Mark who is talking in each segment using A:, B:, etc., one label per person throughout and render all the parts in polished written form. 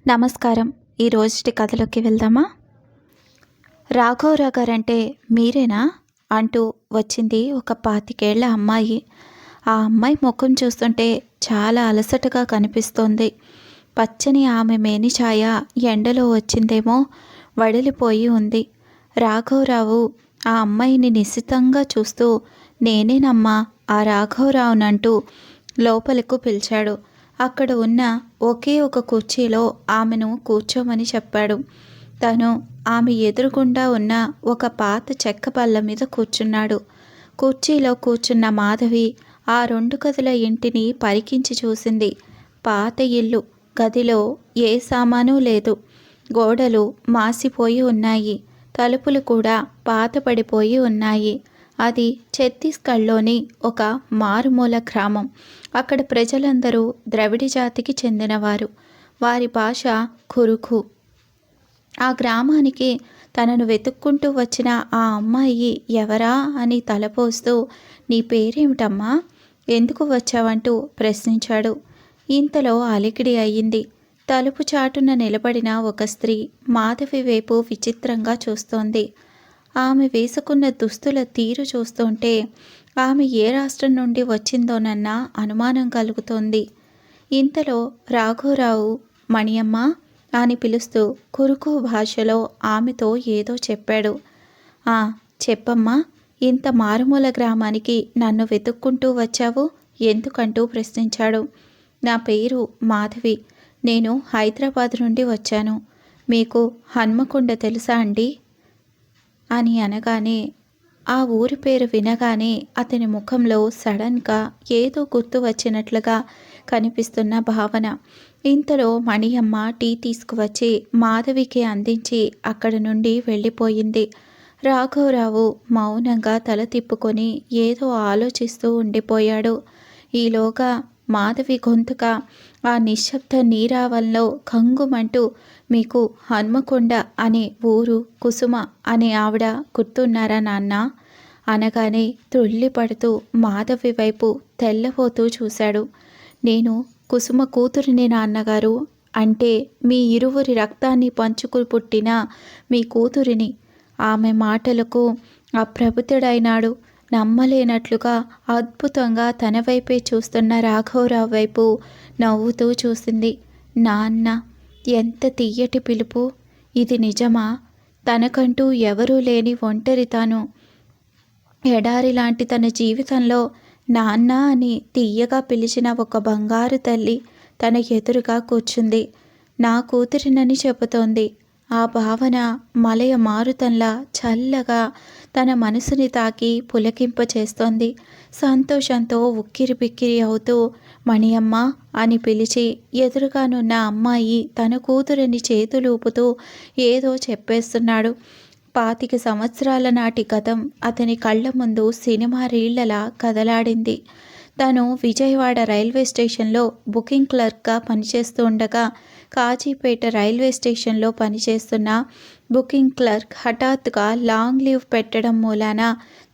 A: నమస్కారం. ఈ రోజుటి కథలోకి వెళ్దామా? రాఘవరావు గారంటే మీరేనా అంటూ వచ్చింది ఒక 25 ఏళ్ల అమ్మాయి. ఆ అమ్మాయి ముఖం చూస్తుంటే చాలా అలసటగా కనిపిస్తోంది. పచ్చని ఆమె మేనిఛాయ ఎండలో వచ్చిందేమో వడిలిపోయి ఉంది. రాఘవరావు ఆ అమ్మాయిని నిశితంగా చూస్తూ, నేనేనమ్మా ఆ రాఘవరావునంటూ లోపలకు పిలిచాడు. అక్కడ ఉన్న ఒకే ఒక కుర్చీలో ఆమెను కూర్చోమని చెప్పాడు. తను ఆమె ఎదురుగుండా ఉన్న ఒక పాత చెక్క బల్ల మీద కూర్చున్నాడు. కుర్చీలో కూర్చున్న మాధవి ఆ 2 గదుల ఇంటిని పరికించి చూసింది. పాత ఇల్లు. గదిలో ఏ సామాను లేదు. గోడలు మాసిపోయి ఉన్నాయి. తలుపులు కూడా పాతపడిపోయి ఉన్నాయి. అది ఛత్తీస్గఢ్లోని ఒక మారుమూల గ్రామం. అక్కడ ప్రజలందరూ ద్రవిడ జాతికి చెందినవారు. వారి భాష కురుఖు. ఆ గ్రామానికి తనను వెతుక్కుంటూ వచ్చిన ఆ అమ్మాయి ఎవరా అని తలపోస్తూ, నీ పేరేమిటమ్మా, ఎందుకు వచ్చావంటూ ప్రశ్నించాడు. ఇంతలో అలికిడి అయ్యింది. తలుపు చాటున నిలబడిన ఒక స్త్రీ మాధవి వైపు విచిత్రంగా చూస్తోంది. ఆమె వేసుకున్న దుస్తుల తీరు చూస్తుంటే ఆమె ఏ రాష్ట్రం నుండి వచ్చిందోనన్న అనుమానం కలుగుతోంది. ఇంతలో రాఘవరావు మణియమ్మ అని పిలుస్తూ కురుకు భాషలో ఆమెతో ఏదో చెప్పాడు. చెప్పమ్మా, ఇంత మారుమూల గ్రామానికి నన్ను వెతుక్కుంటూ వచ్చావు ఎందుకంటూ ప్రశ్నించాడు. నా పేరు మాధవి. నేను హైదరాబాద్ నుండి వచ్చాను. మీకు హన్మకొండ తెలుసా అండి అని అనగానే, ఆ ఊరి పేరు వినగానే అతని ముఖంలో సడన్గా ఏదో గుర్తు వచ్చినట్లుగా కనిపిస్తున్న భావన. ఇంతలో మణియమ్మ టీ తీసుకువచ్చి మాధవికి అందించి అక్కడి నుండి వెళ్ళిపోయింది. రాఘవరావు మౌనంగా తల తిప్పుకొని ఏదో ఆలోచిస్తూ ఉండిపోయాడు. ఈలోగా మాధవి గొంతుక ఆ నిశ్శబ్ద నీరావల్లో కంగుమంటూ, మీకు హన్మకొండ అనే ఊరు, కుసుమ అనే ఆవిడ గుర్తున్నారా నాన్న అనగానే త్రుళ్ళిపడుతూ మాధవి వైపు తెల్లబోతూ చూశాడు. నేను కుసుమ కూతురిని నాన్నగారు. అంటే మీ ఇరువురి రక్తాన్ని పంచుకు పుట్టిన మీ కూతురిని. ఆమె మాటలకు అప్రబుద్ధుడైనాడు. నమ్మలేనట్లుగా అద్భుతంగా తన వైపే చూస్తున్న రాఘవరావు వైపు నవ్వుతూ చూసింది. నాన్న, ఎంత తీయటి పిలుపు! ఇది నిజమా? తనకంటూ ఎవరూ లేని ఒంటరితాను. ఎడారి లాంటి తన జీవితంలో నాన్న అని తీయగా పిలిచిన ఒక బంగారు తల్లి తన ఎదురుగా కూర్చుంది. నా కూతురినని చెబుతోంది. ఆ భావన మలయ మారుతంలా చల్లగా తన మనసుని తాకి పులకింపచేస్తోంది. సంతోషంతో ఉక్కిరి బిక్కిరి అవుతూ మణియమ్మ అని పిలిచి ఎదురుగానున్న అమ్మాయి తన కూతురిని చేతులూపుతూ ఏదో చెప్పేస్తున్నాడు. 25 సంవత్సరాల నాటి గతం అతని కళ్ళ ముందు సినిమా రీళ్లలా కదలాడింది. తను విజయవాడ రైల్వే స్టేషన్లో బుకింగ్ క్లర్క్గా పనిచేస్తూ ఉండగా, కాజీపేట రైల్వే స్టేషన్లో పనిచేస్తున్న బుకింగ్ క్లర్క్ హఠాత్తుగా లాంగ్ లీవ్ పెట్టడం మూలాన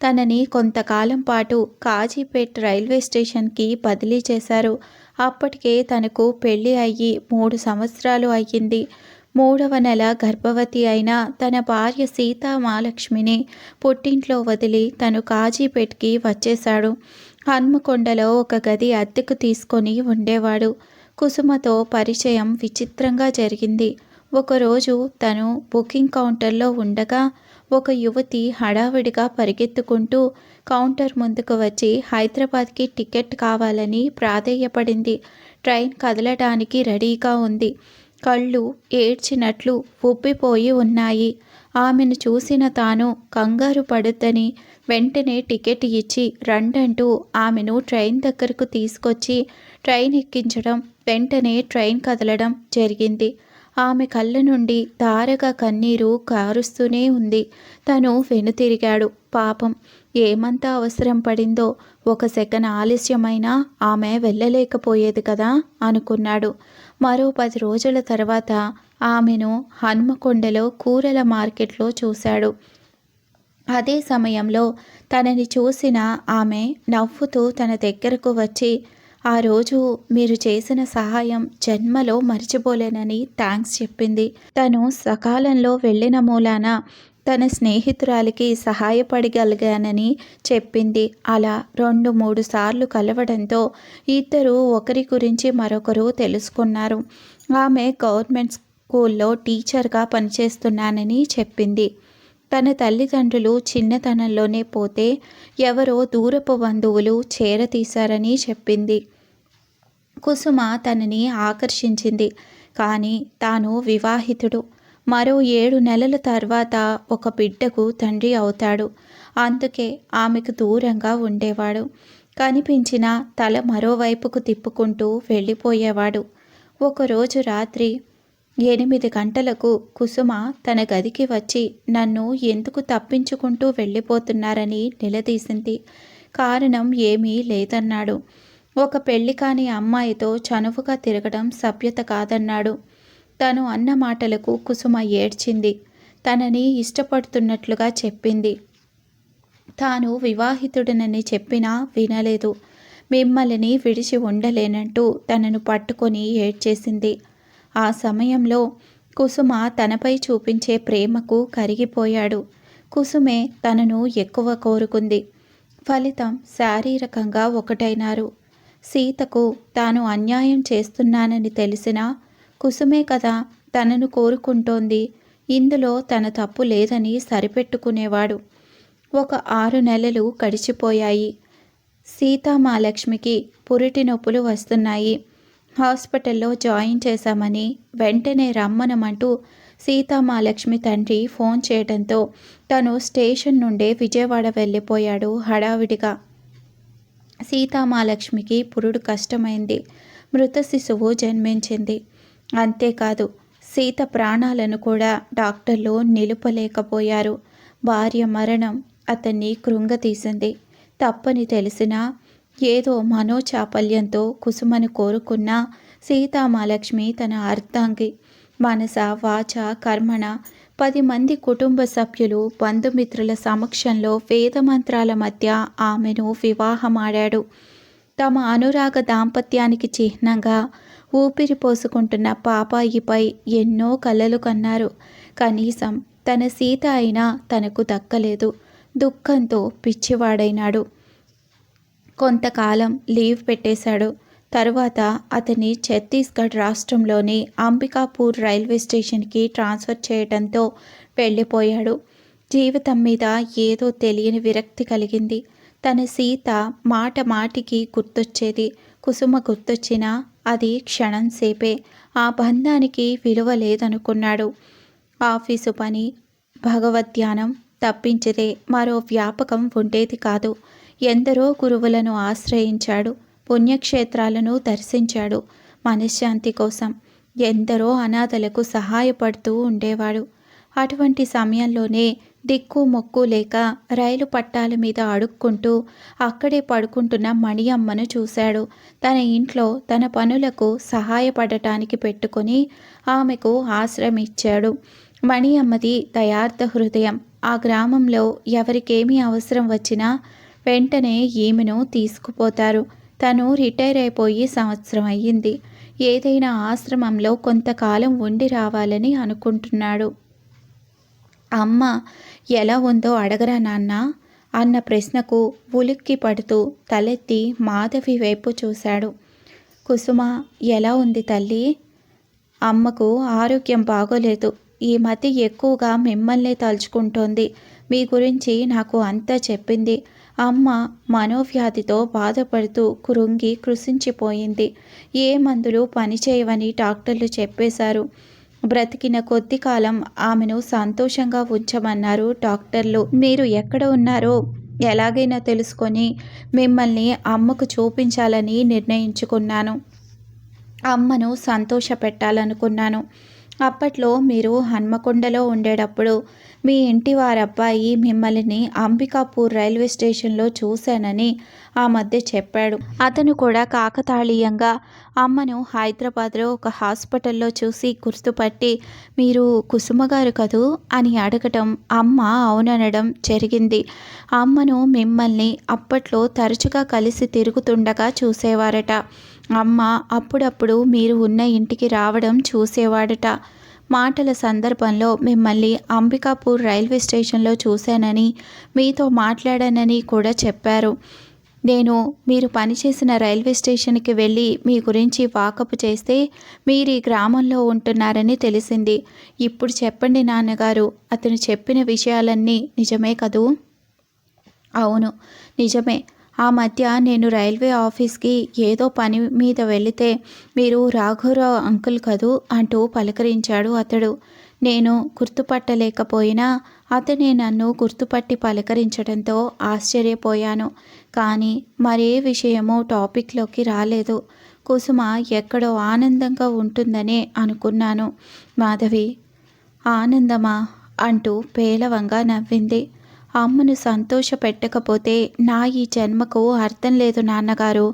A: తనని కొంతకాలం పాటు కాజీపేట రైల్వే స్టేషన్కి బదిలీ చేశారు. అప్పటికే తనకు పెళ్లి అయ్యి 3 సంవత్సరాలు అయ్యింది. 3వ నెల గర్భవతి అయిన తన భార్య సీతామహాలక్ష్మిని పుట్టింట్లో వదిలి తను కాజీపేటకి వచ్చేశాడు. హన్మకొండలో ఒక గది అద్దెకు తీసుకొని ఉండేవాడు. కుసుమతో పరిచయం విచిత్రంగా జరిగింది. ఒకరోజు తను బుకింగ్ కౌంటర్లో ఉండగా ఒక యువతి హడావిడిగా పరిగెత్తుకుంటూ కౌంటర్ ముందుకు వచ్చి హైదరాబాద్కి టికెట్ కావాలని ప్రాధేయపడింది. ట్రైన్ కదలడానికి రెడీగా ఉంది. కళ్ళు ఏడ్చినట్లు ఉబ్బిపోయి ఉన్నాయి. ఆమెను చూసిన తాను కంగారు పడొద్దని వెంటనే టికెట్ ఇచ్చి రండంటూ ఆమెను ట్రైన్ దగ్గరకు తీసుకొచ్చి ట్రైన్ ఎక్కించడం, వెంటనే ట్రైన్ కదలడం జరిగింది. ఆమె కళ్ళ నుండి ధారగా కన్నీరు కారుస్తూనే ఉంది. తను వెనుతిరిగాడు. పాపం, ఏమంత అవసరం పడిందో. 1 సెకన్ ఆలస్యమైనా ఆమె వెళ్ళలేకపోయేది కదా అనుకున్నాడు. మరో 10 రోజుల తర్వాత ఆమెను హన్మకొండలో కూరల మార్కెట్లో చూశాడు. అదే సమయంలో తనని చూసిన ఆమె నవ్వుతూ తన దగ్గరకు వచ్చి, ఆ రోజు మీరు చేసిన సహాయం జన్మలో మర్చిపోలేనని థ్యాంక్స్ చెప్పింది. తను సకాలంలో వెళ్ళిన మూలాన తన స్నేహితురాలికి సహాయపడగలిగానని చెప్పింది. అలా 2-3 సార్లు కలవడంతో ఇద్దరు ఒకరి గురించి మరొకరు తెలుసుకున్నారు. ఆమె గవర్నమెంట్ స్కూల్లో టీచర్గా పనిచేస్తున్నానని చెప్పింది. తన తల్లిదండ్రులు చిన్నతనంలోనే పోతే ఎవరో దూరపు బంధువులు చేరతీశారని చెప్పింది. కుసుమ తనని ఆకర్షించింది. కానీ తాను వివాహితుడు. మరో 7 నెలల తర్వాత ఒక బిడ్డకు తండ్రి అవుతాడు. అందుకే ఆమెకు దూరంగా ఉండేవాడు. కనిపించిన తల మరోవైపుకు తిప్పుకుంటూ వెళ్ళిపోయేవాడు. ఒకరోజు రాత్రి 8 గంటలకు కుసుమ తన గదికి వచ్చి నన్ను ఎందుకు తప్పించుకుంటూ వెళ్ళిపోతున్నారని నిలదీసింది. కారణం ఏమీ లేదన్నాడు. ఒక పెళ్లి కాని అమ్మాయితో చనువుగా తిరగడం సభ్యత కాదన్నాడు. తను అన్న మాటలకు కుసుమ ఏడ్చింది. తనని ఇష్టపడుతున్నట్లుగా చెప్పింది. తాను వివాహితుడినని చెప్పినా వినలేదు. మిమ్మల్ని విడిచి ఉండలేనంటూ తనను పట్టుకొని ఏడ్చేసింది. ఆ సమయంలో కుసుమ తనపై చూపించే ప్రేమకు కరిగిపోయాడు. కుసుమే తనను ఎక్కువ కోరుకుంది. ఫలితం శారీరకంగా ఒకటైనారు. సీతకు తాను అన్యాయం చేస్తున్నానని తెలిసినా కుసుమే కదా తనను కోరుకుంటోంది, ఇందులో తన తప్పు లేదని సరిపెట్టుకునేవాడు. ఒక 6 నెలలు గడిచిపోయాయి. సీతామహాలక్ష్మికి పురిటి నొప్పులు వస్తున్నాయి. హాస్పిటల్లో జాయిన్ చేశామని వెంటనే రమ్మనమంటూ సీతామహాలక్ష్మి తండ్రి ఫోన్ చేయడంతో తను స్టేషన్ నుండే విజయవాడ వెళ్ళిపోయాడు హడావిడిగా. సీతామహాలక్ష్మికి పురుడు కష్టమైంది. మృత శిశువు జన్మించింది. అంతేకాదు సీత ప్రాణాలను కూడా డాక్టర్లు నిలుపలేకపోయారు. భార్య మరణం అతన్ని కృంగతీసింది. తప్పని తెలిసినా ఏదో మనోచాపల్యంతో కుసుమను కోరుకున్న సీతామహాలక్ష్మి తన అర్ధాంగి. మనస వాచ కర్మణ 10 మంది కుటుంబ సభ్యులు బంధుమిత్రుల సమక్షంలో వేదమంత్రాల మధ్య ఆమెను వివాహమాడాడు. తమ అనురాగ దాంపత్యానికి చిహ్నంగా ఊపిరి పోసుకుంటున్న పాపాయిపై ఎన్నో కలలు కన్నారు. కనీసం తన సీత అయినా తనకు దక్కలేదు. దుఃఖంతో పిచ్చివాడైనాడు. కొంతకాలం లీవ్ పెట్టేశాడు. తరువాత అతన్ని ఛత్తీస్గఢ్ రాష్ట్రంలోని అంబికాపూర్ రైల్వే స్టేషన్కి ట్రాన్స్ఫర్ చేయడంతో వెళ్ళిపోయాడు. జీవితం మీద ఏదో తెలియని విరక్తి కలిగింది. తన సీత మాట మాటికి గుర్తొచ్చేది. కుసుమ గుర్తొచ్చినా అది క్షణం సేపే. ఆ బంధానికి విలువ లేదనుకున్నాడు. ఆఫీసు పని, భగవద్ధ్యానం తప్పించితే మరో వ్యాపకం ఉండేది కాదు. ఎందరో గురువులను ఆశ్రయించాడు. పుణ్యక్షేత్రాలను దర్శించాడు. మనశ్శాంతి కోసం ఎందరో అనాథలకు సహాయపడుతూ ఉండేవాడు. అటువంటి సమయంలోనే దిక్కు మొక్కు లేక రైలు పట్టాల మీద అడుక్కుంటూ అక్కడే పడుకుంటున్న మణి అమ్మను చూశాడు. తన ఇంట్లో తన పనులకు సహాయపడటానికి పెట్టుకొని ఆమెకు ఆశ్రయం ఇచ్చాడు. మణి అమ్మది దయార్థ హృదయం. ఆ గ్రామంలో ఎవరికేమీ అవసరం వచ్చినా వెంటనే ఈమెను తీసుకుపోతారు. తను రిటైర్ అయిపోయి సంవత్సరం అయ్యింది. ఏదైనా ఆశ్రమంలో కొంతకాలం ఉండి రావాలని అనుకుంటున్నాడు. అమ్మ ఎలా ఉందో అడగరా నాన్న అన్న ప్రశ్నకు ఉలిక్కి పడుతూ తలెత్తి మాధవి వైపు చూశాడు. కుసుమ ఎలా ఉంది తల్లి? అమ్మకు ఆరోగ్యం బాగోలేదు. ఈ మధ్య ఎక్కువగా మిమ్మల్నే తలుచుకుంటోంది. మీ గురించి నాకు అంతా చెప్పింది. అమ్మ మనోవ్యాధితో బాధపడుతూ కృంగి కృశించిపోయింది. ఏ మందులు పనిచేయవని డాక్టర్లు చెప్పేశారు. బ్రతికిన కొద్ది కాలం ఆమెను సంతోషంగా ఉంచమన్నారు డాక్టర్లు. మీరు ఎక్కడ ఉన్నారో ఎలాగైనా తెలుసుకొని మిమ్మల్ని అమ్మకు చూపించాలని నిర్ణయించుకున్నాను. అమ్మను సంతోషపెట్టాలనుకున్నాను. అప్పట్లో మీరు హన్మకొండలో ఉండేటప్పుడు మీ ఇంటి వారబ్బాయి మిమ్మల్ని అంబికాపూర్ రైల్వే స్టేషన్లో చూశానని ఆ మధ్య చెప్పాడు. అతను కూడా కాకతాళీయంగా అమ్మను హైదరాబాద్లో ఒక హాస్పిటల్లో చూసి గుర్తుపట్టి మీరు కుసుమ గారు కదూ అని అడగటం, అమ్మ అవుననడం జరిగింది. అమ్మను మిమ్మల్ని అప్పట్లో తరచుగా కలిసి తిరుగుతుండగా చూసేవారట. అమ్మ అప్పుడప్పుడు మీరు ఉన్న ఇంటికి రావడం చూసేవాడట. మాటల సందర్భంలో మిమ్మల్ని అంబికాపూర్ రైల్వే స్టేషన్లో చూశానని, మీతో మాట్లాడానని కూడా చెప్పారు. నేను మీరు పనిచేసిన రైల్వే స్టేషన్కి వెళ్ళి మీ గురించి వాకపు చేస్తే మీరు ఈ గ్రామంలో ఉంటున్నారని తెలిసింది. ఇప్పుడు చెప్పండి నాన్నగారు, అతను చెప్పిన విషయాలన్నీ నిజమే కదూ? అవును, నిజమే. ఆ మధ్య నేను రైల్వే ఆఫీస్కి ఏదో పని మీద వెళితే మీరు రాఘవరావు అంకుల్ కదూ అంటూ పలకరించాడు అతడు. నేను గుర్తుపట్టలేకపోయినా అతనే నన్ను గుర్తుపట్టి పలకరించడంతో ఆశ్చర్యపోయాను. కానీ మరే విషయమో టాపిక్లోకి రాలేదు. కుసుమ ఎక్కడో ఆనందంగా ఉంటుందనే అనుకున్నాను. మాధవి, ఆనందమా అంటూ పేలవంగా నవ్వింది. అమ్మను సంతోష పెట్టకపోతే నా ఈ జన్మకు అర్థం లేదు నాన్నగారు.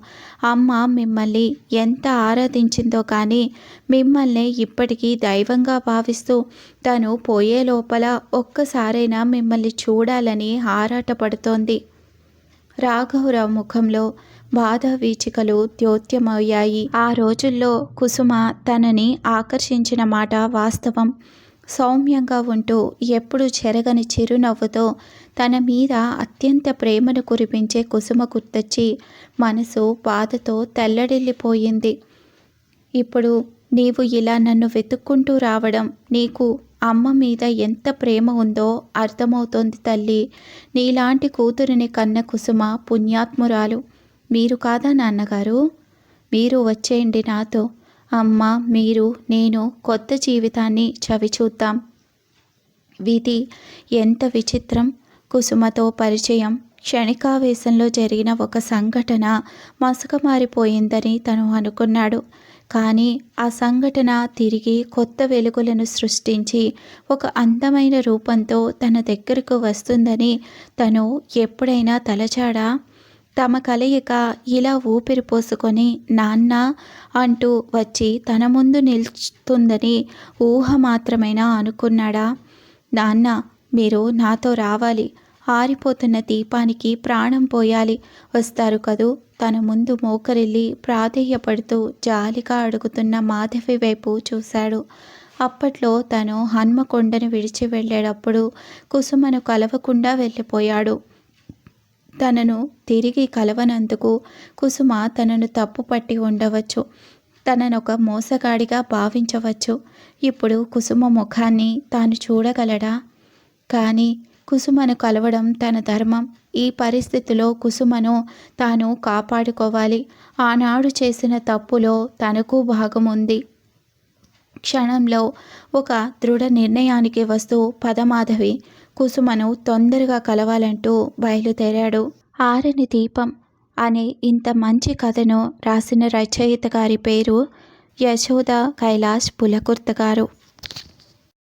A: అమ్మ మిమ్మల్ని ఎంత ఆరాధించిందో కానీ మిమ్మల్ని ఇప్పటికీ దైవంగా భావిస్తూ తను పోయే లోపల ఒక్కసారైనా మిమ్మల్ని చూడాలని ఆరాటపడుతోంది. రాఘవరావు ముఖంలో బాధ వీచికలు ద్యోత్యమయ్యాయి. ఆ రోజుల్లో కుసుమ తనని ఆకర్షించిన మాట వాస్తవం. సౌమ్యంగా ఉంటూ ఎప్పుడు చెరగని చిరునవ్వుతో తన మీద అత్యంత ప్రేమను కురిపించే కుసుమ గుర్తొచ్చి మనసు బాధతో తెల్లడిల్లిపోయింది. ఇప్పుడు నీవు ఇలా నన్ను వెతుక్కుంటూ రావడం నీకు అమ్మ మీద ఎంత ప్రేమ ఉందో అర్థమవుతోంది తల్లి. నీలాంటి కూతురిని కన్న కుసుమ పుణ్యాత్మురాలు. మీరు కాదా నాన్నగారు? మీరు వచ్చేయండి నాతో. అమ్మ, మీరు, నేను కొత్త జీవితాన్ని చవిచూద్దాం. విధి ఎంత విచిత్రం! కుసుమతో పరిచయం, క్షణికావేశంలో జరిగిన ఒక సంఘటన మసకమారిపోయిందని తను అనుకున్నాడు. కానీ ఆ సంఘటన తిరిగి కొత్త వెలుగులను సృష్టించి ఒక అందమైన రూపంతో తన దగ్గరకు వస్తుందని తను ఎప్పుడైనా తలచాడా? తమ కలయిక ఇలా ఊపిరి పోసుకొని నాన్న అంటూ వచ్చి తన ముందు నిలుస్తుందని ఊహ మాత్రమైనా అనుకున్నాడా? నాన్న, మీరు నాతో రావాలి. ఆరిపోతున్న దీపానికి ప్రాణం పోయాలి. వస్తారు కదూ? తన ముందు మోకరిల్లి ప్రాధేయపడుతూ జాలిగా అడుగుతున్న మాధవి వైపు చూశాడు. అప్పట్లో తను హన్మకొండను విడిచి వెళ్ళేటప్పుడు కుసుమను కలవకుండా వెళ్ళిపోయాడు. తనను తిరిగి కలవనందుకు కుసుమ తనను తప్పుపట్టి ఉండవచ్చు. తననొక మోసగాడిగా భావించవచ్చు. ఇప్పుడు కుసుమ ముఖాన్ని తాను చూడగలడా? కానీ కుసుమను కలవడం తన ధర్మం. ఈ పరిస్థితిలో కుసుమను తాను కాపాడుకోవాలి. ఆనాడు చేసిన తప్పులో తనకు భాగం ఉంది. క్షణంలో ఒక దృఢ నిర్ణయానికి వస్తూ పదమాధవి, కుసుమను తొందరగా కలవాలంటూ బయలుదేరాడు. ఆరని దీపం అనే ఇంత మంచి కథను రాసిన రచయిత గారి పేరు యశోద కైలాష్ పులకుర్తి గారు.